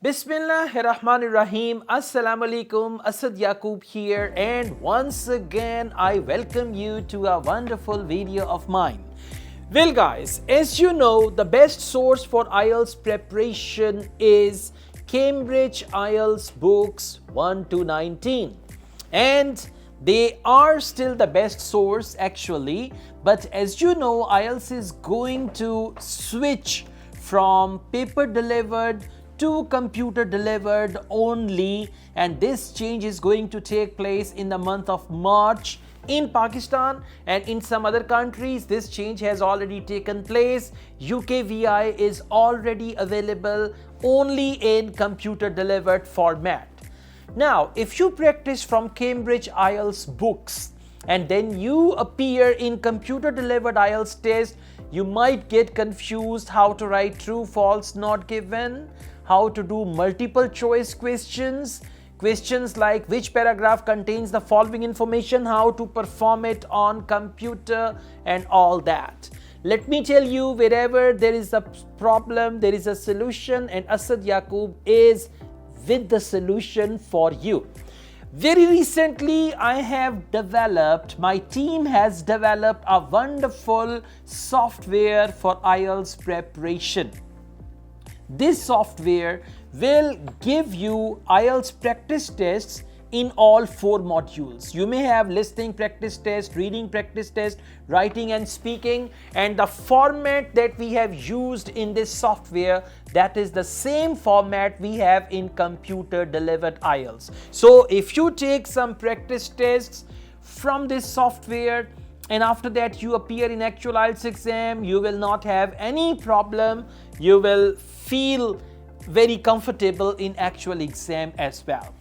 Bismillahirrahmanirrahim. Assalamu alaikum. Asad Yaqub here, and once again I welcome you to a wonderful video of mine. Well guys, as you know, the best source for IELTS preparation is Cambridge IELTS books 1 to 19, and they are still the best source actually, but as you know, IELTS is going to switch from paper delivered to computer delivered only, and this change is going to take place in the month of March in Pakistan, and in some other countries this change has already taken place. UKVI is already available only in computer delivered format. Now if you practice from Cambridge IELTS books and then you appear in computer delivered IELTS test, you might get confused how to write true, false, not given, how to do multiple choice questions like which paragraph contains the following information, how to perform it on computer, and all that. Let me tell you, wherever there is a problem, there is a solution, and Asad Yaqub is with the solution for you. Very recently, my team has developed a wonderful software for IELTS preparation. This software will give you IELTS practice tests in all 4 modules. You may have listening practice test, reading practice test, writing and speaking, and the format that we have used in this software, that is the same format we have in computer delivered IELTS. So if you take some practice tests from this software and after that you appear in actual IELTS exam, you will not have any problem. You will feel very comfortable in actual exam as well.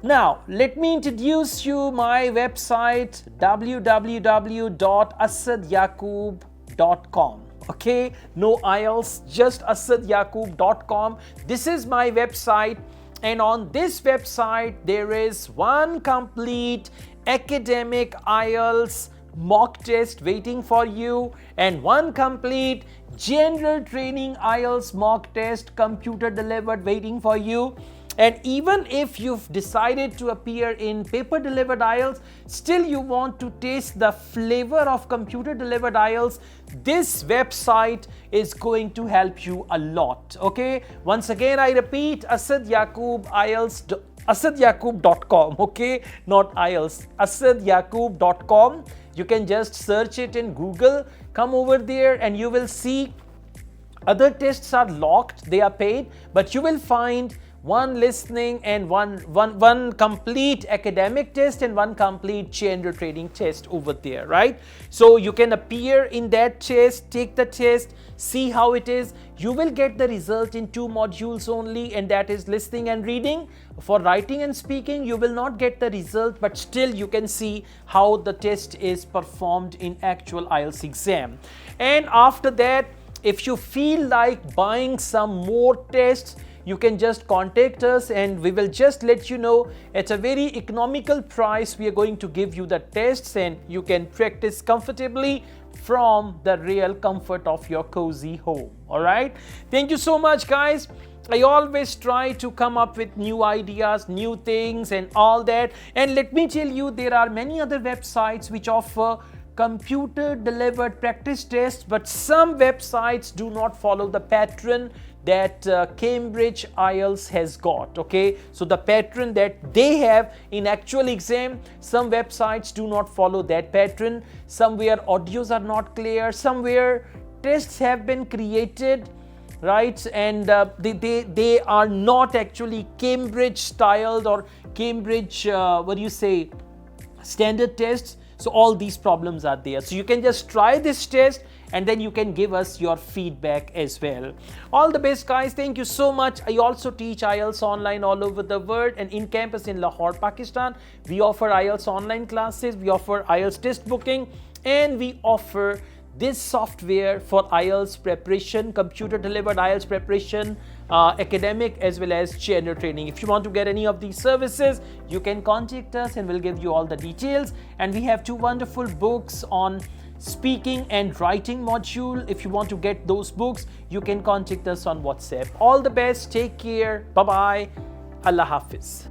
Now let me introduce you my website, www.asadyaqub.com. okay, no IELTS, just asadyaqub.com. This is my website, and on this website there is one complete academic IELTS mock test waiting for you, and one complete general training IELTS mock test computer delivered waiting for you. And even if you've decided to appear in paper delivered IELTS, still you want to taste the flavor of computer delivered IELTS, this website is going to help you a lot. Okay, once again I repeat, Asad Yaqub IELTS, asadyaqub.com. okay, not IELTS, asadyaqub.com. You can just search it in Google, come over there, and you will see other tests are locked, they are paid, but you will find one listening and one complete academic test and one complete general training test over there, right? So you can appear in that test, take the test, see how it is. You will get the result in 2 modules only, and that is listening and reading. For writing and speaking, you will not get the result, but still you can see how the test is performed in actual IELTS exam. And after that, if you feel like buying some more tests, you can just contact us and we will just let you know at a very economical price. We are going to give you the tests and you can practice comfortably from the real comfort of your cozy home. All right. Thank you so much, guys. I always try to come up with new ideas, new things and all that. And let me tell you, there are many other websites which offer computer delivered practice tests, but some websites do not follow the pattern that Cambridge IELTS has got. Okay, so the pattern that they have in actual exam, some websites do not follow that pattern. Somewhere audios are not clear, somewhere tests have been created, right, and they are not actually Cambridge styled or Cambridge standard tests. So all these problems are there. So you can just try this test and then you can give us your feedback as well. All the best, guys. Thank you so much. I also teach IELTS online all over the world, and in campus in Lahore, Pakistan, we offer IELTS online classes, we offer IELTS test booking, and we offer this software for IELTS preparation, computer delivered IELTS preparation, academic as well as general training. If you want to get any of these services, you can contact us and we'll give you all the details. And we have 2 wonderful books on speaking and writing module. If you want to get those books, you can contact us on WhatsApp. All the best. Take care. Bye-bye. Allah Hafiz.